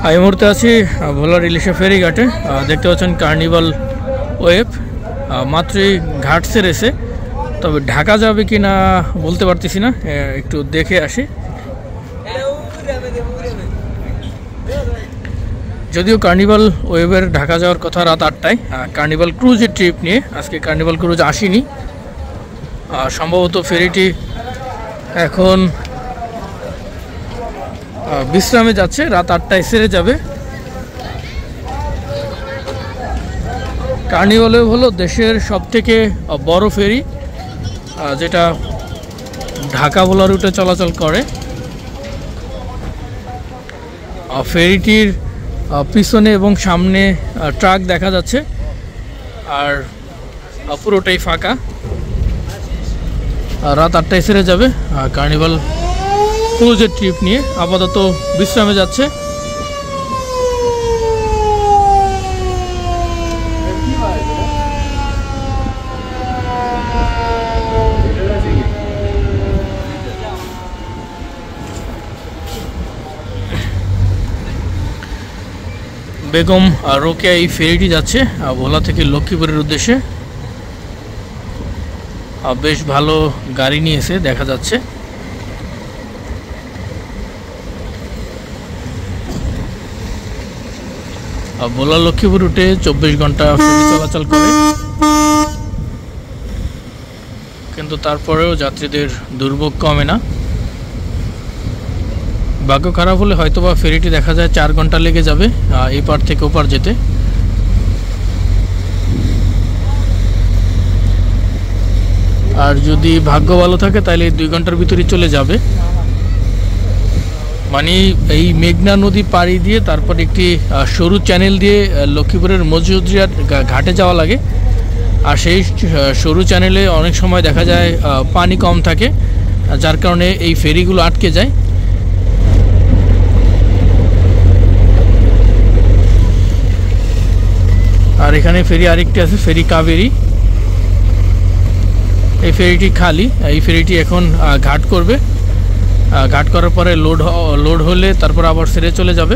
এই মুহূর্তে আছি ভোলার ইলিশা ফেরিঘাটে। দেখতে পাচ্ছেন কার্নিভাল ওয়েভ মাত্রই ঘাট ছেড়েছে, তবে ঢাকা যাবে কি না বলতে পারতেছি না, একটু দেখে আসি। যদিও কার্নিভাল ওয়েভের ঢাকা যাওয়ার কথা রাত 8টায়, কার্নিভাল ক্রুজের ট্রিপ নিয়ে আজকে কার্নিভাল ক্রুজ আসেনি। সম্ভবত ফেরিটি এখন বিশ্রামে যাচ্ছে, রাত 8টায় ছেড়ে যাবে। কার্নিভাল ওয়েভ হলো দেশের সবথেকে বড় ফেরি, যেটা ঢাকা ভোলা রুটে চলাচল করে। ফেরিটির পিছনে এবং সামনে ট্রাক দেখা যাচ্ছে, আর পুরোটাই ফাঁকা। রাত 8টায় ছেড়ে যাবে। কার্নিভাল ক্রুজের ট্রিপ নিয়ে আপাতত বিশ্রামে যাচ্ছে। বেগম রোকেয়া এই ফেরিটি যাচ্ছে ভোলা থেকে লক্ষ্মীপুরের উদ্দেশ্যে। বেশ ভালো গাড়ি নিয়েছে দেখা যাচ্ছে। ভোলা লক্ষ্মীপুর রুটে 24 ঘন্টা ফেরি চলাচল করে, কিন্তু তারপরেও যাত্রীদের দুর্ভোগ কমে না। ভাগ্য খারাপ হলে হয়তোবা ফেরিটি দেখা যায় 4 ঘন্টা লেগে যাবে এই পার থেকে ওপার যেতে। আর যদি ভাগ্য ভালো থাকে তাহলে 2 ঘন্টার ভিতরেই চলে যাবে। মানে এই মেঘনা নদী পাড়ি দিয়ে তারপর একটি সরু চ্যানেল দিয়ে লক্ষ্মীপুরের মজুরিয়াট ঘাটে যাওয়া লাগে। আর সেই সরু চ্যানেলে অনেক সময় দেখা যায় পানি কম থাকে, যার কারণে এই ফেরিগুলো আটকে যায়। আর এখানে ফেরি আরেকটি আছে, ফেরি কাবেরী। এই ফেরিটি খালি, এই ফেরিটি এখন ঘাট করবে। ঘাট করার পরে লোড হলে তারপর আবার ছেড়ে চলে যাবে।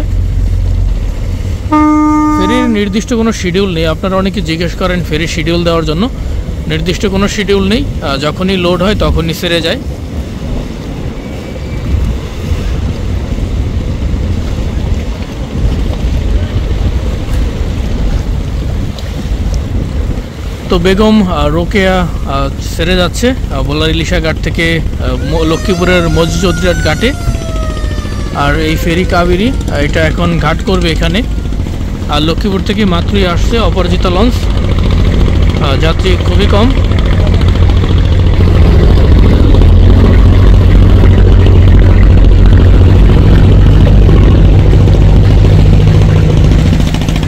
ফেরির নির্দিষ্ট কোনো শিডিউল নেই। আপনারা অনেকে জিজ্ঞেস করেন ফেরির শিডিউল দেওয়ার জন্য। নির্দিষ্ট কোনো শিডিউল নেই, যখনই লোড হয় তখনই ছেড়ে যায়। তো বেগম রোকেয়া ছেড়ে যাচ্ছে ভোলার ইলিশা ঘাট থেকে লক্ষ্মীপুরের মজুরিয়াট ঘাটে। আর এই ফেরি কাবেরী এটা এখন ঘাট করবে এখানে। আর লক্ষ্মীপুর থেকে মাত্রই আসছে অপরাজিতা লঞ্চ, যাত্রী খুবই কম।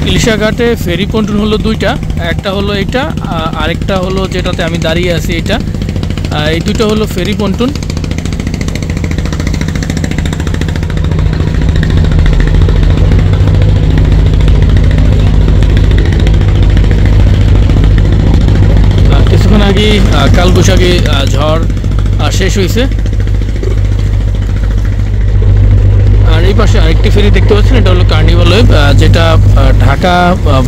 ইলিশা ঘাটে ফেরি পন্টুন হলো 2টা, একটা হলো এটা, আরেকটা হলো যেটাতে আমি দাঁড়িয়ে আছি এটা। এই 2টা হলো ফেরি পন্টুন। কিছুক্ষণ আগে কালবৈশাখী ঝড় শেষ হয়েছে। আর এই পাশে আরেকটি ফেরি দেখতে পাচ্ছেন, এটা হলো কার্নিভাল ওয়েভ, যেটা ঢাকা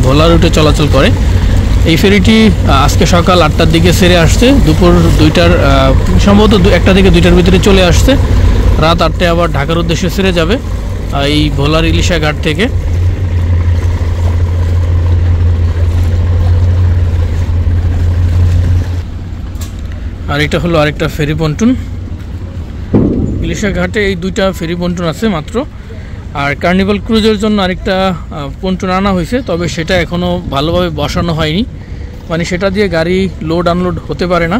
ভোলা রুটে চলাচল করে। এই ফেরিটি আজকে সকাল 8টার দিকে ছেড়ে আসছে, দুপুর 2টার সম্ভবত 1টা থেকে 2টার ভিতরে চলে আসছে। রাত 8টায় আবার ঢাকার উদ্দেশ্যে ছেড়ে যাবে এই ভোলার ইলিশা ঘাট থেকে। আর এটা হলো আরেকটা ফেরি পন্টুন। ইলিশা ঘাটে এই 2টা ফেরি পন্টুন আছে মাত্র। আর কার্নিভাল ক্রুজের জন্য আরেকটা পন্টুন আনা হয়েছে, তবে সেটা এখনও ভালোভাবে বসানো হয়নি। মানে সেটা দিয়ে গাড়ি লোড আনলোড হতে পারে না।